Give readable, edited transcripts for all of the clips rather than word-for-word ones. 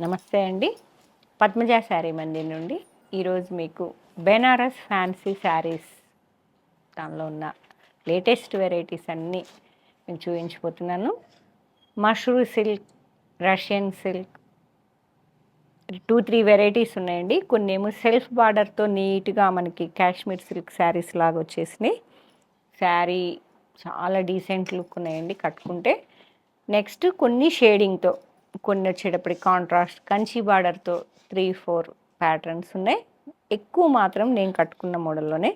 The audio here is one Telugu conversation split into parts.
నమస్తే అండి. పద్మజ శారీ మందిర్ నుండి ఈరోజు మీకు బెనారస్ ఫ్యాన్సీ శారీస్ దానిలో ఉన్న లేటెస్ట్ వెరైటీస్ అన్నీ నేను చూపించబోతున్నాను. Mashru silk, Russian silk 2-3 varieties ఉన్నాయండి. కొన్ని ఏమో సెల్ఫ్ బార్డర్తో నీట్గా మనకి కాశ్మీర్ సిల్క్ శారీస్ లాగా వచ్చేసినాయి. శారీ చాలా డీసెంట్ లుక్ ఉన్నాయండి కట్టుకుంటే. నెక్స్ట్ కొన్ని షేడింగ్తో, కొన్ని వచ్చేటప్పటికి కాంట్రాస్ట్ కంచి బార్డర్తో 3-4 ప్యాటర్న్స్ ఉన్నాయి. ఎక్కువ మాత్రం నేను కట్టుకున్న మోడల్లోనే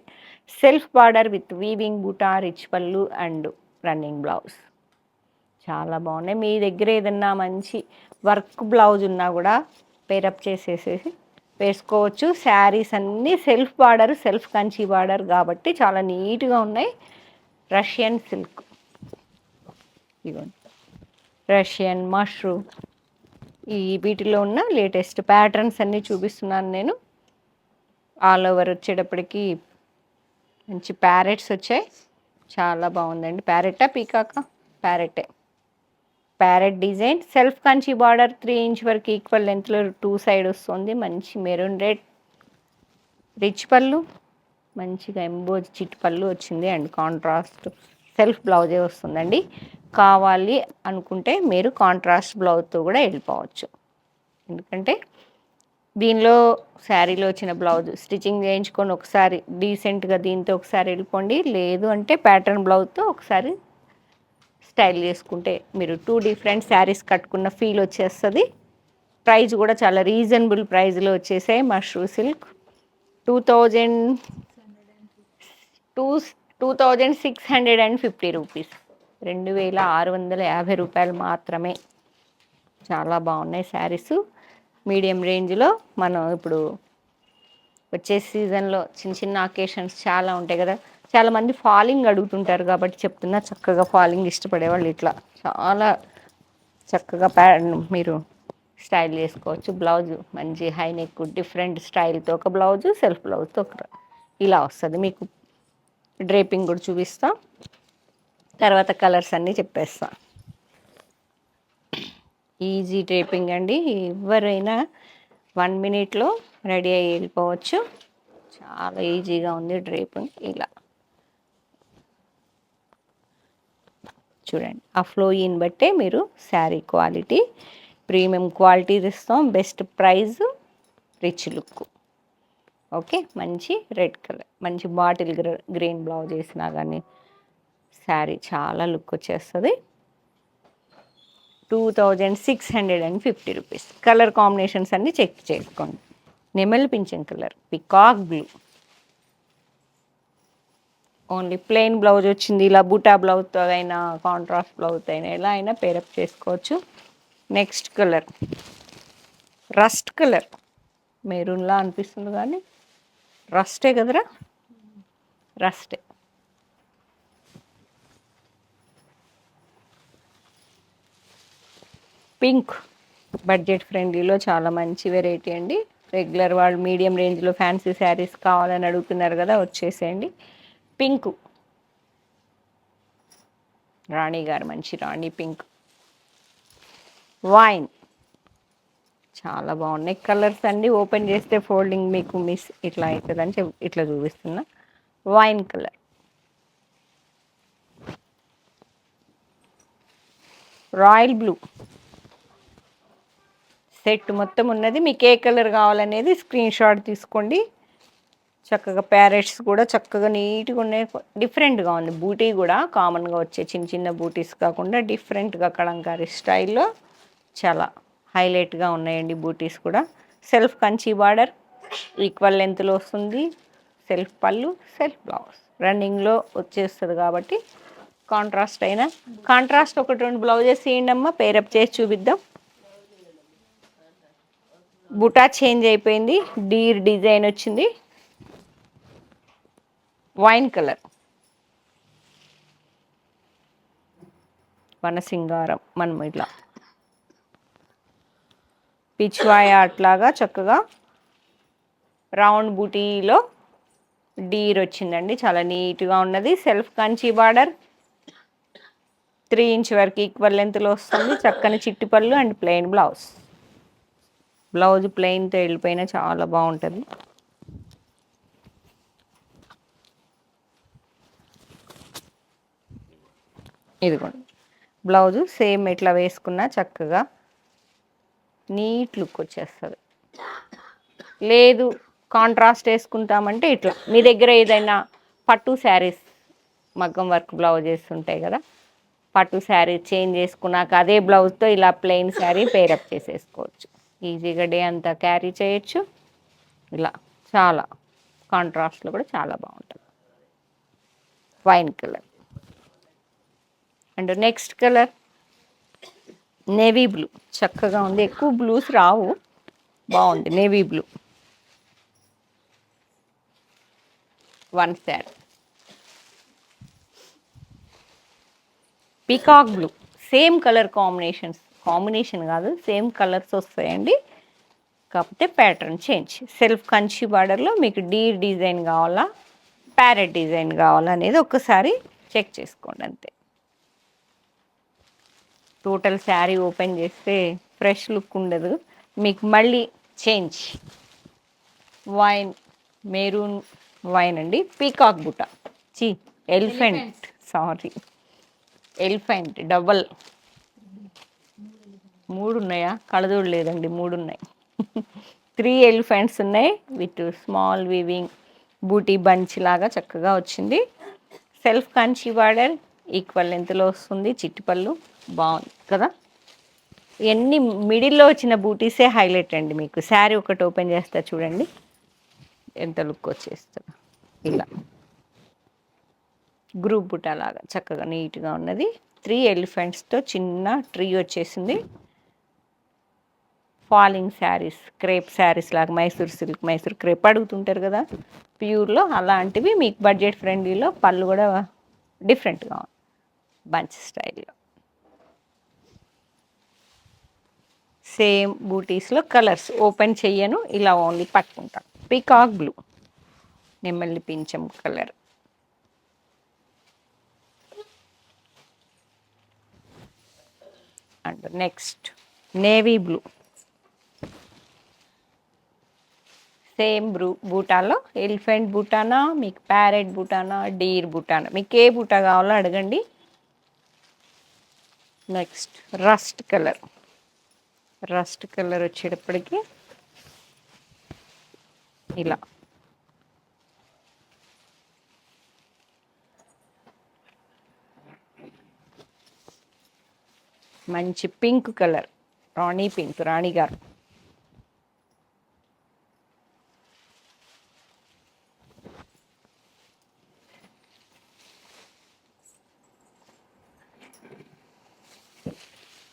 సెల్ఫ్ బార్డర్ విత్ వీవింగ్ బూటా, రిచ్ పళ్ళు అండ్ రన్నింగ్ బ్లౌజ్ చాలా బాగున్నాయి. మీ దగ్గర ఏదన్నా మంచి వర్క్ బ్లౌజ్ ఉన్నా కూడా పేరప్ చేసేసేసి వేసుకోవచ్చు. శారీస్ అన్నీ self border, self Kanchi border కాబట్టి చాలా నీట్గా ఉన్నాయి. రష్యన్ సిల్క్, ఇదిగోండి రష్యన్, మష్రూ, వీటిలో ఉన్న లేటెస్ట్ ప్యాటర్న్స్ అన్నీ చూపిస్తున్నాను నేను. ఆల్ ఓవర్ వచ్చేటప్పటికి మంచి ప్యారెట్స్ వచ్చాయి. చాలా బాగుందండి. ప్యారెట్టా పీకాకా? ప్యారెట్టే. Parrot design, self Kanchi border 3 inch వరకు ఈక్వల్ లెంత్లో 2 సైడ్ వస్తుంది. మంచి మెరూన్ రెడ్, రిచ్ పళ్ళు, మంచిగా ఎంబోజ్ చిట్ పళ్ళు వచ్చింది అండ్ కాంట్రాస్ట్ సెల్ఫ్ బ్లౌజే వస్తుందండి. కావాలి అనుకుంటే మీరు కాంట్రాస్ట్ బ్లౌజ్తో కూడా వెళ్ళిపోవచ్చు. ఎందుకంటే దీనిలో శారీలో వచ్చిన బ్లౌజ్ స్టిచ్చింగ్ చేయించుకొని ఒకసారి డీసెంట్గా దీంతో ఒకసారి వెళ్ళిపోండి. లేదు అంటే ప్యాటర్న్ బ్లౌజ్తో ఒకసారి స్టైల్ చేసుకుంటే మీరు 2 డిఫరెంట్ శారీస్ కట్టుకున్న ఫీల్ వచ్చేస్తుంది. ప్రైస్ కూడా చాలా రీజనబుల్ ప్రైస్లో వచ్చేసాయి. మష్రూ సిల్క్ 2650 రూపీస్, 2650 రూపాయలు మాత్రమే. చాలా బాగున్నాయి శారీస్. మీడియం రేంజ్లో మనం ఇప్పుడు వచ్చే సీజన్లో చిన్న చిన్న అకేషన్స్ చాలా ఉంటాయి కదా, చాలామంది ఫాలింగ్ అడుగుతుంటారు కాబట్టి చెప్తున్నా. చక్కగా ఫాలింగ్ ఇష్టపడేవాళ్ళు ఇట్లా చాలా చక్కగా మీరు స్టైల్ చేసుకోవచ్చు. బ్లౌజ్ మంచి హై నెక్ డిఫరెంట్ స్టైల్తో ఒక బ్లౌజు, సెల్ఫ్ బ్లౌజ్తో ఒక ఇలా వస్తుంది. మీకు డ్రేపింగ్ కూడా చూపిస్తా, తర్వాత కలర్స్ అన్నీ చెప్పేస్తా. ఈజీ డ్రేపింగ్ అండి, ఎవరైనా 1 మినిట్లో రెడీ అయ్యి వెళ్ళిపోవచ్చు. చాలా ఈజీగా ఉంది డ్రేపింగ్. ఇలా చూడండి, ఆ ఫ్లోయిన్ బట్టే మీరు శారీ క్వాలిటీ ప్రీమియం క్వాలిటీ ఇస్తాం. Best price, rich look. Okay, మంచి రెడ్ కలర్, మంచి బాటిల్ గ్రీన్ బ్లౌజ్ వేసినా కానీ శారీ చాలా లుక్ వచ్చేస్తుంది. 2650 రూపీస్. కలర్ కాంబినేషన్స్ అన్నీ చెక్ చేసుకోండి. నెమలి pension colour, peacock blue, only plain blouse వచ్చింది. ఇలా బూటా బ్లౌజ్తో అయినా కాంట్రాస్ట్ బ్లౌజ్ అయినా ఎలా అయినా పేరప్ చేసుకోవచ్చు. నెక్స్ట్ కలర్ రస్ట్ కలర్, మెరూన్లా అనిపిస్తుంది కానీ రస్టే కదరా, రస్టే. పింక్, బడ్జెట్ ఫ్రెండ్లీలో చాలా మంచి వెరైటీ అండి. రెగ్యులర్ వాళ్ళు మీడియం రేంజ్లో ఫ్యాన్సీ శారీస్ కావాలని అడుగుతున్నారు కదా, వచ్చేసేయండి. పింక్, రాణి గారు, మంచి రాణి పింక్. వైన్, చాలా బాగున్నాయి కలర్స్ అండి. ఓపెన్ చేస్తే ఫోల్డింగ్ మీకు మిస్ ఇట్లా అవుతుందని ఇట్లా చూపిస్తున్నా. Wine colour, royal blue. Set మొత్తం ఉన్నది. మీకు ఏ కలర్ కావాలనేది స్క్రీన్ షాట్ తీసుకోండి. చక్కగా ప్యారెట్స్ కూడా చక్కగా నీట్గా ఉన్నాయి. డిఫరెంట్గా ఉంది. బూటీ కూడా కామన్గా వచ్చే చిన్న చిన్న బూటీస్ కాకుండా డిఫరెంట్గా కలంకారీ స్టైల్లో చాలా హైలైట్గా ఉన్నాయండి బూటీస్ కూడా. సెల్ఫ్ కంచి బార్డర్ ఈక్వల్ లెంత్లో వస్తుంది. సెల్ఫ్ పళ్ళు, సెల్ఫ్ బ్లౌజ్ రన్నింగ్లో వచ్చేస్తుంది కాబట్టి కాంట్రాస్ట్ అయినా కాంట్రాస్ట్ 1-2 బ్లౌజెస్ వేయండి అమ్మ, పేరప్ చేసి చూపిద్దాం. బుటా చేంజ్ అయిపోయింది, డీర్ డిజైన్ వచ్చింది. వైన్ కలర్, వనసింగారం, మనం ఇట్లా పిచ్వాయ అట్లాగా చక్కగా రౌండ్ బూటీలో డీర్ వచ్చిందండి. చాలా నీట్గా ఉన్నది. సెల్ఫ్ కంచి బార్డర్ 3 ఇంచ్ వరకు ఈక్వల్ లెంత్లో వస్తుంది. చక్కని చిట్టి పళ్ళు అండ్ ప్లెయిన్ బ్లౌజ్. బ్లౌజ్ ప్లెయిన్తో వెళ్ళిపోయినా చాలా బాగుంటుంది. ఇదిగోండి బ్లౌజు సేమ్ ఇట్లా వేసుకున్నా చక్కగా నీట్ లుక్ వచ్చేస్తుంది. లేదు కాంట్రాస్ట్ వేసుకుంటామంటే ఇట్లా మీ దగ్గర ఏదైనా పట్టు శారీస్ మగ్గం వర్క్ బ్లౌజెస్ ఉంటాయి కదా, పట్టు శారీ చేంజ్ చేసుకున్నాక అదే బ్లౌజ్తో ఇలా ప్లెయిన్ శారీ పేరప్ చేసేసుకోవచ్చు. ఈజీగా డే అంతా క్యారీ చేయొచ్చు. ఇలా చాలా కాంట్రాస్ట్లో కూడా చాలా బాగుంటుంది. Wine colour and next colour navy blue. చక్కగా ఉంది, ఎక్కువ బ్లూస్ రావు, బాగుంది. Navy blue one sari. Peacock blue same colour combination కాదు, సేమ్ కలర్స్ వస్తాయండి, కాకపోతే ప్యాటర్న్ చేంజ్. సెల్ఫ్ కంచి బార్డర్లో మీకు డీర్ డిజైన్ కావాలా, ప్యారెట్ డిజైన్ కావాలా అనేది ఒక్కసారి చెక్ చేసుకోండి అంతే. టోటల్ శారీ ఓపెన్ చేస్తే ఫ్రెష్ లుక్ ఉండదు మీకు, మళ్ళీ చేంజ్. వైన్ మెరూన్ వైన్ అండి, పీకాక్ బుట్ట ఎలిఫెంట్ ఎలిఫెంట్ డబల్. 3 ఉన్నాయా? కళదోడు లేదండి, 3 ఉన్నాయి. 3 ఎలిఫెంట్స్ ఉన్నాయి with small weaving buti bunch లాగా చక్కగా వచ్చింది. సెల్ఫ్ కంచి బార్డర్ ఈక్వల్ లెంత్లో వస్తుంది, చిట్టిపళ్ళు బాగుంది కదా. ఇవన్నీ మిడిల్లో వచ్చిన బూటీసే హైలైట్ అండి. మీకు శారీ ఒకటి ఓపెన్ చేస్తా చూడండి ఎంత లుక్ వచ్చేస్తుంది. ఇలా గ్రూప్ బుట్ట లాగా చక్కగా నీట్గా ఉన్నది. 3 ఎలిఫెంట్స్తో చిన్న ట్రీ వచ్చేసింది. ఫాలింగ్ శారీస్, క్రేప్ శారీస్ లాగా, మైసూర్ సిల్క్, మైసూర్ క్రేప్ అడుగుతుంటారు కదా ప్యూర్లో, అలాంటివి మీకు బడ్జెట్ ఫ్రెండ్లీలో. పళ్ళు కూడా డిఫరెంట్గా ఉంది, బంచ్ స్టైల్లో. సేమ్ బూటీస్లో కలర్స్ ఓపెన్ చెయ్యను, ఇలా ఓన్లీ పట్టుకుంటాను. పీకాక్ బ్లూ, నెమల్లి పింఛం colour, and next navy blue. Same బూటాలో ఎలిఫెంట్ బూటానా, మీకు ప్యారెట్ బూటానా, డీర్ బూటానా, మీకు ఏ బూటా కావాలో అడగండి. నెక్స్ట్ రస్ట్ కలర్ వచ్చేటప్పటికి ఇలా మంచి పింక్ కలర్, రాణి పింక్, రాణి గారు.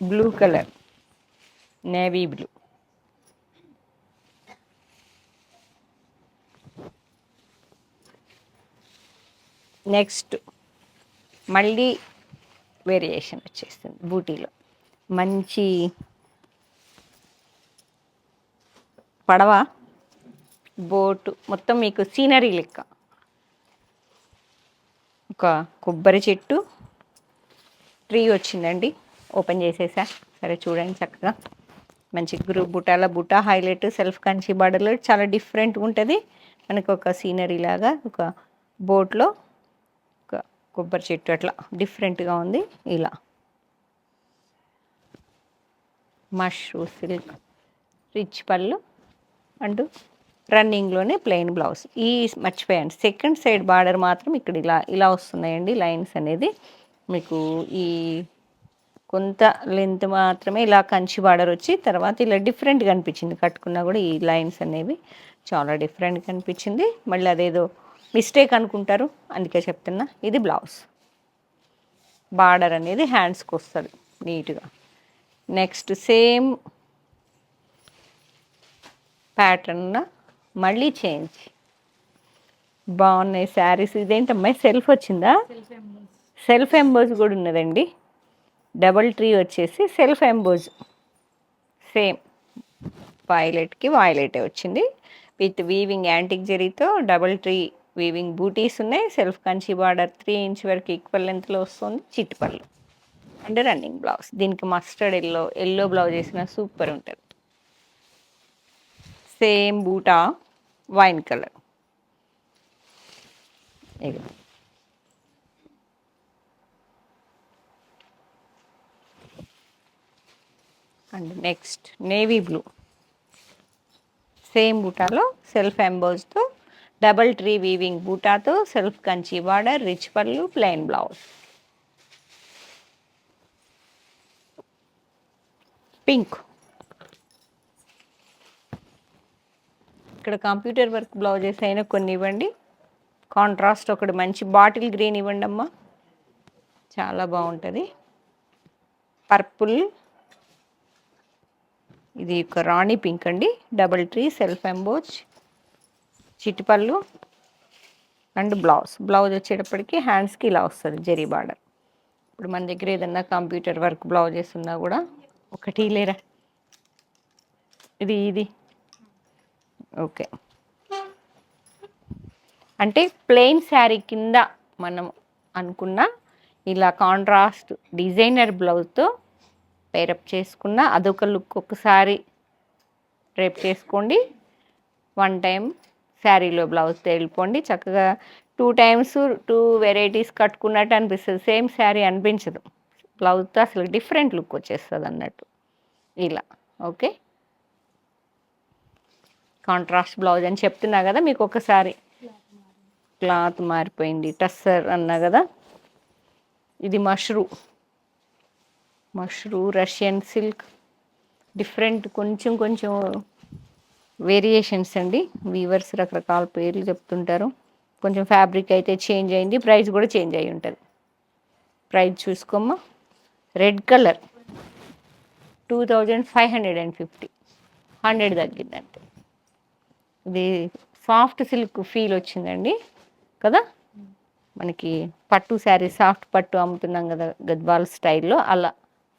Blue colour, navy blue. Next మళ్ళీ వేరియేషన్ వచ్చేస్తుంది బూటీలో, మంచి పడవ బోటు, మొత్తం మీకు సీనరీ లెక్క. ఒక కొబ్బరి చెట్టు ట్రీ వచ్చిందండి, ఓపెన్ చేసేసా. సరే చూడండి చక్కగా మంచి group buta highlight, self Kanchi బార్డర్లో చాలా డిఫరెంట్గా ఉంటుంది. మనకు ఒక సీనరీ లాగా ఒక బోట్లో ఒక కొబ్బరి చెట్టు అట్లా డిఫరెంట్గా ఉంది. ఇలా మష్రూ సిల్క్ రిచ్ పళ్ళు అండ్ రన్నింగ్లోనే ప్లెయిన్ బ్లౌజ్. ఈ మర్చిపోయాను, సెకండ్ సైడ్ బార్డర్ మాత్రం ఇక్కడ ఇలా వస్తున్నాయండి లైన్స్ అనేది. మీకు ఈ కొంత లెంత్ మాత్రమే ఇలా కంచి బార్డర్ వచ్చి, తర్వాత ఇలా డిఫరెంట్గా అనిపించింది కట్టుకున్నా కూడా. ఈ లైన్స్ అనేవి చాలా డిఫరెంట్గా అనిపించింది. మళ్ళీ అదేదో మిస్టేక్ అనుకుంటారు, అందుకే చెప్తున్నా. ఇది బ్లౌజ్ బార్డర్ అనేది హ్యాండ్స్కి వస్తుంది నీట్గా. నెక్స్ట్ సేమ్ ప్యాటర్న్ మళ్ళీ చేంజ్. బాగున్నాయి శారీస్. ఇదేంటమ్మాయి సెల్ఫ్ వచ్చిందా? సెల్ఫ్ ఎంబోజ్ కూడా ఉన్నదండి. డబల్ ట్రీ వచ్చేసి సెల్ఫ్ ఎంబోజ్, సేమ్ వైలెట్కి వైలెటే వచ్చింది విత్ వీవింగ్ యాంటిక్ జరీతో. డబల్ ట్రీ వీవింగ్ బూటీస్ ఉన్నాయి. సెల్ఫ్ కంచి బార్డర్ 3 ఇంచ్ వరకు ఈక్వల్ లెంత్లో వస్తుంది. చిట్టుపళ్ళు అండ్ రన్నింగ్ బ్లౌజ్. దీనికి మస్టర్డ్ ఎల్లో బ్లౌజ్ వేసిన సూపర్ ఉంటుంది. సేమ్ బూటా వైన్ కలర్. ఇక and next navy blue, same బూటాలో సెల్ఫ్ ఎంబోస్తో డబల్ ట్రీ వీవింగ్ బూటాతో సెల్ఫ్ కంచి బార్డర్, రిచ్ పళ్ళు, ప్లెయిన్ బ్లౌజ్. పింక్, ఇక్కడ కంప్యూటర్ వర్క్ బ్లౌజెస్ అయినా కొన్ని ఇవ్వండి. కాంట్రాస్ట్ ఒకటి మంచి బాటిల్ గ్రీన్ ఇవ్వండి అమ్మా, చాలా బాగుంటుంది. పర్పుల్, ఇది ఒక రాణి పింక్ అండి, డబల్ ట్రీ సెల్ఫ్ ఎంబోజ్, చిటిపళ్ళు అండ్ బ్లౌజ్ వచ్చేటప్పటికి హ్యాండ్స్కి ఇలా వస్తుంది జరీ బార్డర్. ఇప్పుడు మన దగ్గర ఏదన్నా కంప్యూటర్ వర్క్ బ్లౌజెస్ ఉన్నా కూడా ఒకటి లేరా, ఇది ఓకే. అంటే ప్లెయిన్ శారీ కింద మనం అనుకున్న ఇలా కాంట్రాస్ట్ డిజైనర్ బ్లౌజ్తో పేరప్ చేసుకున్న అదొక లుక్. ఒకసారి రేప్ చేసుకోండి, 1 టైం శారీలో బ్లౌజ్తో వెళ్ళిపోండి. చక్కగా 2 టైమ్స్ 2 వెరైటీస్ కట్టుకున్నట్టు అనిపిస్తుంది, సేమ్ శారీ అనిపించదు. బ్లౌజ్తో అసలు డిఫరెంట్ లుక్ వచ్చేస్తుంది అన్నట్టు ఇలా. ఓకే, కాంట్రాస్ట్ బ్లౌజ్ అని చెప్తున్నా కదా మీకు. ఒకసారి క్లాత్ మారిపోయింది, టస్సర్ అన్నా కదా. ఇది మష్రూ రష్యన్ సిల్క్, డిఫరెంట్ కొంచెం వేరియేషన్స్ అండి. వీవర్స్ రకరకాల పేర్లు చెప్తుంటారు. కొంచెం ఫ్యాబ్రిక్ అయితే చేంజ్ అయింది, ప్రైస్ కూడా చేంజ్ అయి ఉంటుంది. ప్రైస్ చూసుకోమ్మా. రెడ్ కలర్ 2550, 100 తగ్గిందంటే. ఇది సాఫ్ట్ సిల్క్ ఫీల్ వచ్చిందండి కదా, మనకి పట్టు శారీ సాఫ్ట్ పట్టు అమ్ముతున్నాం కదా గద్వాల్ స్టైల్లో, అలా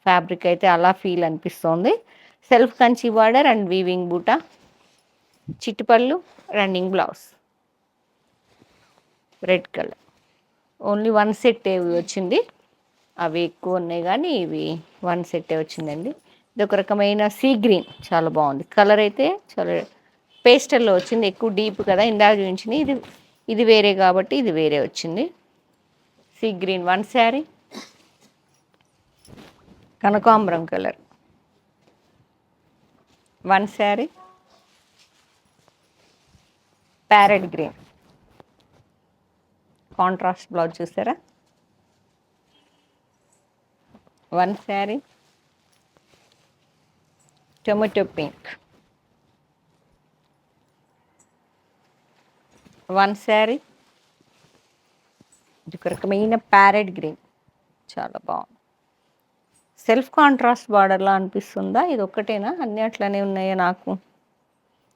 ఫ్యాబ్రిక్ అయితే అలా ఫీల్ అనిపిస్తోంది. Self Kanchi border and weaving బూటా, చిట్టుపళ్ళు, running blouse, red colour. Only 1 set వచ్చింది, అవి ఎక్కువ ఉన్నాయి కానీ ఇవి 1 సెట్టే వచ్చిందండి. ఇది ఒక రకమైన సీ గ్రీన్, చాలా బాగుంది కలర్ అయితే. చాలా పేస్టల్లో వచ్చింది, ఎక్కువ డీప్ కదా ఇందాక చూపించింది. ఇది వేరే కాబట్టి ఇది వేరే వచ్చింది. Sea green 1 sari. కనకాంబరం colour 1 sari. Parrot green contrast blouse చూసారా, 1 శారీ. Tomato pink 1 sari. ఇది ఒక రకమైన ప్యారెట్ గ్రీన్, చాలా బాగుంది. సెల్ఫ్ కాంట్రాస్ట్ బార్డర్లా అనిపిస్తుందా? ఇది ఒక్కటేనా, అన్నీ అట్లనే ఉన్నాయా? నాకు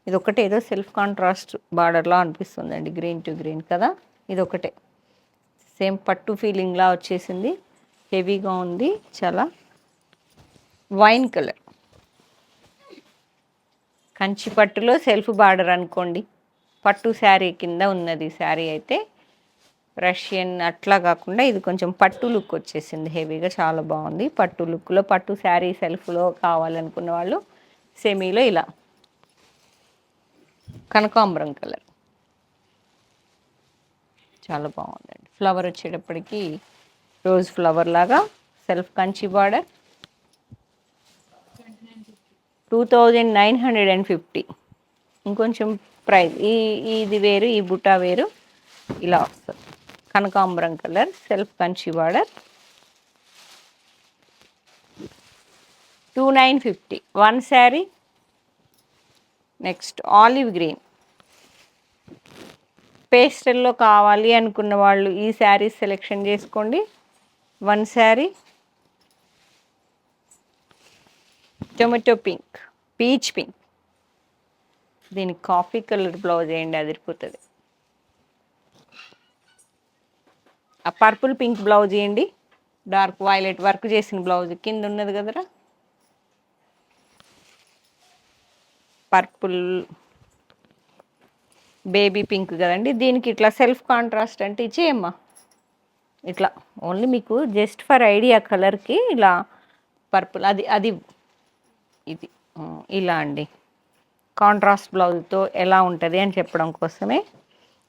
ఇది ఒకటే ఏదో సెల్ఫ్ కాంట్రాస్ట్ బార్డర్లా అనిపిస్తుందండి, గ్రీన్ టు గ్రీన్ కదా. ఇది ఒకటే సేమ్ పట్టు ఫీలింగ్లా వచ్చేసింది, హెవీగా ఉంది చాలా. వైన్ కలర్, కంచి పట్టులో సెల్ఫ్ బార్డర్ అనుకోండి, పట్టు శారీ కింద ఉన్నది శారీ అయితే. రష్యన్ అట్లా కాకుండా ఇది కొంచెం పట్టు లుక్ వచ్చేసింది, హెవీగా చాలా బాగుంది. పట్టు లుక్లో పట్టు శారీ సెల్ఫ్లో కావాలనుకున్న వాళ్ళు సెమీలో ఇలా. కనకాంబరం కలర్ చాలా బాగుందండి. ఫ్లవర్ వచ్చేటప్పటికి రోజ్ ఫ్లవర్ లాగా, సెల్ఫ్ కంచి బార్డర్. 2950. ఇంకొంచెం ప్రైస్, ఇది వేరు ఈ బుటా వేరు, ఇలా వస్తుంది. కనకాంబరం colour, self Kanchi border, 2950, 1 sari. Next olive green, పేస్టల్లో కావాలి అనుకున్న వాళ్ళు ఈ శారీస్ సెలెక్షన్ చేసుకోండి. 1 sari. Tomato pink, peach pink, దీనికి కాఫీ కలర్ బ్లౌజ్ వేయండి, అదిరిపోతుంది. ఆ పర్పుల్ పింక్ బ్లౌజ్ వేయండి, డార్క్ వైలెట్ వర్క్ చేసిన బ్లౌజ్ కింద ఉన్నది కదరా. పర్పుల్ బేబీ పింక్ కదండి, దీనికి ఇట్లా సెల్ఫ్ కాంట్రాస్ట్ అంటే ఇచ్చేయమ్మా. ఇట్లా ఓన్లీ మీకు జస్ట్ ఫర్ ఐడియా కలర్కి ఇలా పర్పుల్, అది ఇది ఇలా అండి. కాంట్రాస్ట్ బ్లౌజ్తో ఎలా ఉంటుంది అని చెప్పడం కోసమే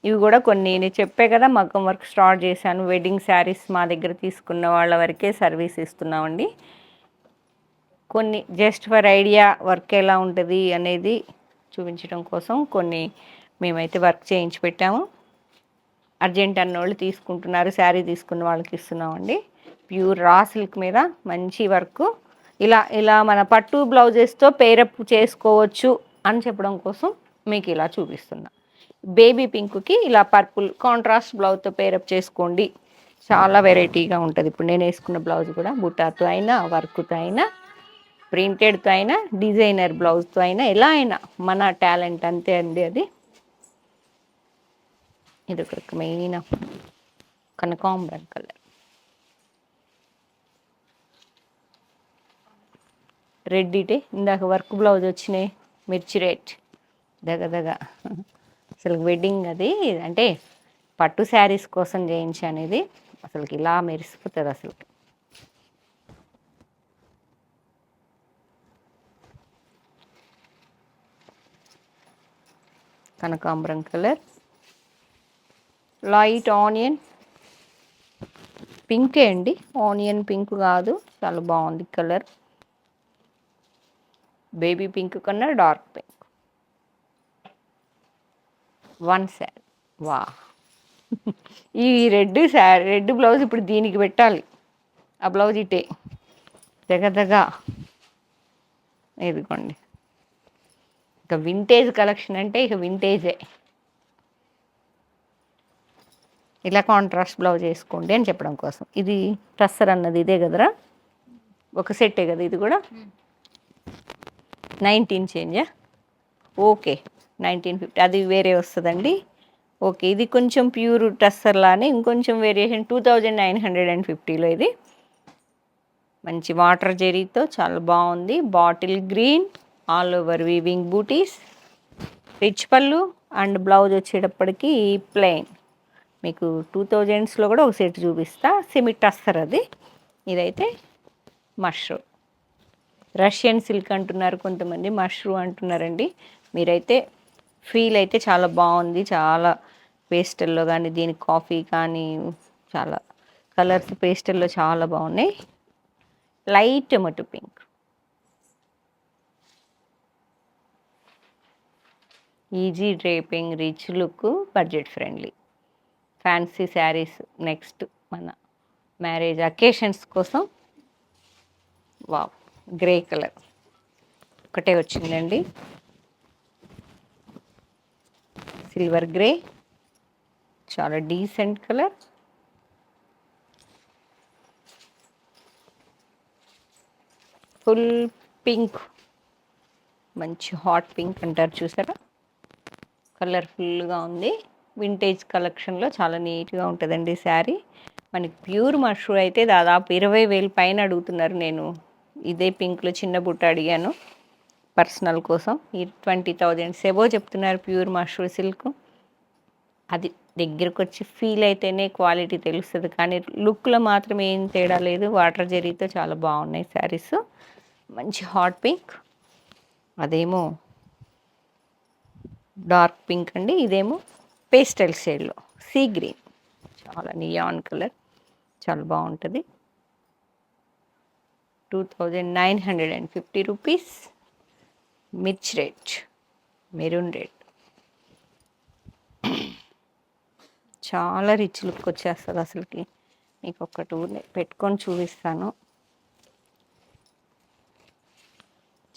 ఇవి కూడా కొన్ని నేను చెప్పే కదా మగ్గం వర్క్ స్టార్ట్ చేశాను. వెడ్డింగ్ శారీస్ మా దగ్గర తీసుకున్న వాళ్ళ వరకే సర్వీస్ ఇస్తున్నామండి. కొన్ని జస్ట్ ఫర్ ఐడియా వర్క్ ఎలా ఉంటుంది అనేది చూపించడం కోసం కొన్ని మేమైతే వర్క్ చేయించి పెట్టాము. అర్జెంట్ అన్నోళ్ళు తీసుకుంటున్నారు, శారీ తీసుకున్న వాళ్ళకి ఇస్తున్నామండి. ప్యూర్ రా సిల్క్ మీద మంచి వర్క్. ఇలా ఇలా మన పట్టు బ్లౌజెస్తో పేరప్ చేసుకోవచ్చు అని చెప్పడం కోసం మీకు ఇలా చూపిస్తున్నా. బేబీ పింక్కి ఇలా పర్పుల్ కాంట్రాస్ట్ బ్లౌజ్తో పేరప్ చేసుకోండి, చాలా వెరైటీగా ఉంటుంది. ఇప్పుడు నేను వేసుకున్న బ్లౌజ్ కూడా బుటాతో అయినా, వర్క్తో అయినా, ప్రింటెడ్తో అయినా, డిజైనర్ బ్లౌజ్తో అయినా, ఎలా అయినా మన టాలెంట్ అంతే అండి అది. ఇది ఒక రకమైన కనకాంబరం కలర్, రెడ్ ఇటే ఇందాక వర్క్ బ్లౌజ్ వచ్చినాయి, మిర్చి రెడ్ దగదగ. అసలు వెడ్డింగ్ అది అంటే పట్టు శారీస్ కోసం చేయించాను ఇది. అసలుకి ఇలా మెరిసిపోతుంది అసలు. కనకాంబరం కలర్, లైట్ ఆనియన్ పింకే అండి, ఆనియన్ పింక్ కాదు, చాలా బాగుంది కలర్. బేబీ పింక్ కన్నా డార్క్ పింక్. వన్ శారీ, వా ఈ రెడ్ శారీ, రెడ్ బ్లౌజ్ ఇప్పుడు దీనికి పెట్టాలి. ఆ బ్లౌజ్ ఇటే దగ్గర ఇదిగోండి. ఇక వింటేజ్ కలెక్షన్ అంటే ఇక వింటేజే. ఇలా కాంట్రాస్ట్ బ్లౌజ్ వేసుకోండి అని చెప్పడం కోసం. ఇది టస్సర్ అన్నది ఇదే కదరా, ఒక సెట్టే కదా ఇది కూడా. 19 చేంజా, ఓకే 1950, అది వేరే వస్తుందండి. ఓకే, ఇది కొంచెం ప్యూర్ టస్సర్ లానే ఇంకొంచెం వేరియేషన్ 2950లో. ఇది మంచి వాటర్ జెరీతో చాలా బాగుంది. Bottle green, all over weaving బూటీస్, రిచ్ పళ్ళు అండ్ బ్లౌజ్ వచ్చేటప్పటికి ప్లెయిన్. మీకు 2000స్లో కూడా ఒక సెట్ చూపిస్తా, సెమీ టస్సర్ అది. ఇదైతే మష్రూమ్, రష్యన్ సిల్క్ అంటున్నారు కొంతమంది, మష్రూమ్ అంటున్నారండి. మీరైతే ఫీల్ అయితే చాలా బాగుంది, చాలా పేస్టల్లో కానీ, దీనికి కాఫీ కానీ, చాలా కలర్స్ పేస్టల్లో చాలా బాగున్నాయి. Light tomato pink, easy draping, rich look, budget friendly fancy saris. Next మన మ్యారేజ్ అకేషన్స్ కోసం. వావ్, గ్రే కలర్ ఒకటే వచ్చిందండి, సిల్వర్ గ్రే, చాలా డీసెంట్ కలర్. ఫుల్ పింక్, మంచి హాట్ పింక్ అంటారు చూసారా, కలర్ఫుల్గా ఉంది. వింటేజ్ కలెక్షన్లో చాలా నీట్గా ఉంటుందండి శారీ. మనకి ప్యూర్ మష్రూ అయితే దాదాపు 20,000 పైన అడుగుతున్నారు. నేను ఇదే పింక్లో చిన్న బుట్ట అడిగాను పర్సనల్ కోసం, ఈ 20,000 సెబో చెప్తున్నారు ప్యూర్ మష్రూ సిల్క్. అది దగ్గరకు వచ్చి ఫీల్ అయితేనే క్వాలిటీ తెలుస్తుంది, కానీ లుక్లో మాత్రం ఏం తేడా లేదు. వాటర్ జెరీతో చాలా బాగున్నాయి శారీస్. మంచి హాట్ పింక్, అదేమో డార్క్ పింక్ అండి, ఇదేమో పేస్టల్ షేడ్లో సీ గ్రీన్, చాలా నియాన్ కలర్, చాలా బాగుంటుంది. 2950 rupees. Mirch red, maroon red, చాలా రిచ్ లుక్ వచ్చేస్తుంది అసలుకి. మీకు ఒక టూ పెట్టుకొని చూపిస్తాను.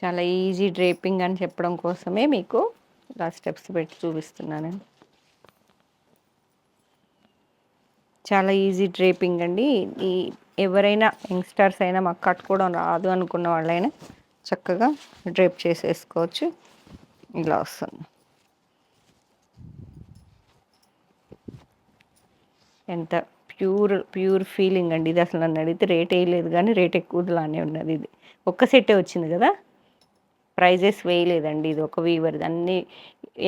చాలా ఈజీ డ్రేపింగ్ అని చెప్పడం కోసమే మీకు ఇలా స్టెప్స్ పెట్టి చూపిస్తున్నాను. చాలా ఈజీ డ్రేపింగ్ అండి. ఈ ఎవరైనా యంగ్స్టర్స్ అయినా మాకు కట్టుకోవడం రాదు అనుకున్న వాళ్ళైనా చక్కగా డ్రేప్ చేసేసుకోవచ్చు. ఇలా వస్తుంది. ఎంత ప్యూర్ ఫీలింగ్ అండి ఇది. అసలు నన్ను అడిగితే రేట్ వేయలేదు, కానీ రేట్ ఎక్కువలానే ఉన్నది. ఇది ఒక్క సెట్టే వచ్చింది కదా, ప్రైజెస్ వేయలేదండి. ఇది ఒక వీవర్ది, అన్నీ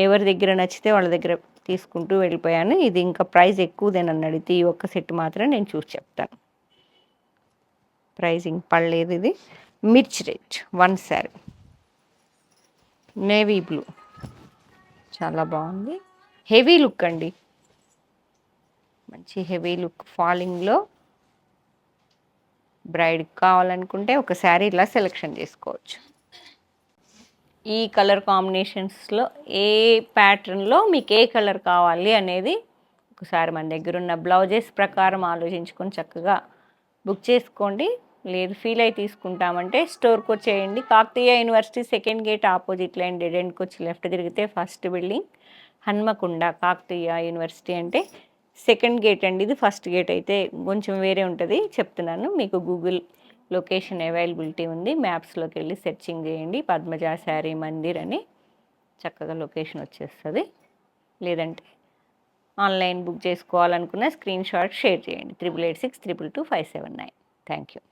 ఎవరి దగ్గర నచ్చితే వాళ్ళ దగ్గర తీసుకుంటూ వెళ్ళిపోయాను. ఇది ఇంకా ప్రైస్ ఎక్కువదే నన్ను అడిగితే, ఈ ఒక్క సెట్ మాత్రం నేను చూసి చెప్తాను. ప్రైజింగ్ పడలేదు. ఇది mirch red, one sari, navy blue చాలా బాగుంది. హెవీ లుక్ అండి, మంచి హెవీ లుక్. ఫాలింగ్లో బ్రైడ్ కావాలనుకుంటే ఒక శారీ ఇలా సెలెక్షన్ చేసుకోవచ్చు. ఈ కలర్ కాంబినేషన్స్లో ఏ ప్యాటర్న్లో మీకు ఏ కలర్ కావాలి అనేది ఒకసారి మన దగ్గర ఉన్న బ్లౌజెస్ ప్రకారం ఆలోచించుకొని చక్కగా బుక్ చేసుకోండి. లేదు ఫీల్ అయి తీసుకుంటామంటే స్టోర్కి వచ్చేయండి. Kakatiya university second gate opposite lane dead ఎండ్కి వచ్చి లెఫ్ట్ తిరిగితే first building Hanamkonda. Kakatiya university అంటే సెకండ్ గేట్ అండి, ఇది ఫస్ట్ గేట్ అయితే కొంచెం వేరే ఉంటుంది చెప్తున్నాను. మీకు గూగుల్ లొకేషన్ అవైలబిలిటీ ఉంది, మ్యాప్స్లోకి వెళ్ళి సెర్చింగ్ చేయండి పద్మజ శారీ మందిర్ అని, చక్కగా లొకేషన్ వచ్చేస్తుంది. లేదంటే ఆన్లైన్ బుక్ చేసుకోవాలనుకున్న స్క్రీన్ షాట్ షేర్ చేయండి 8886222579. Thank you.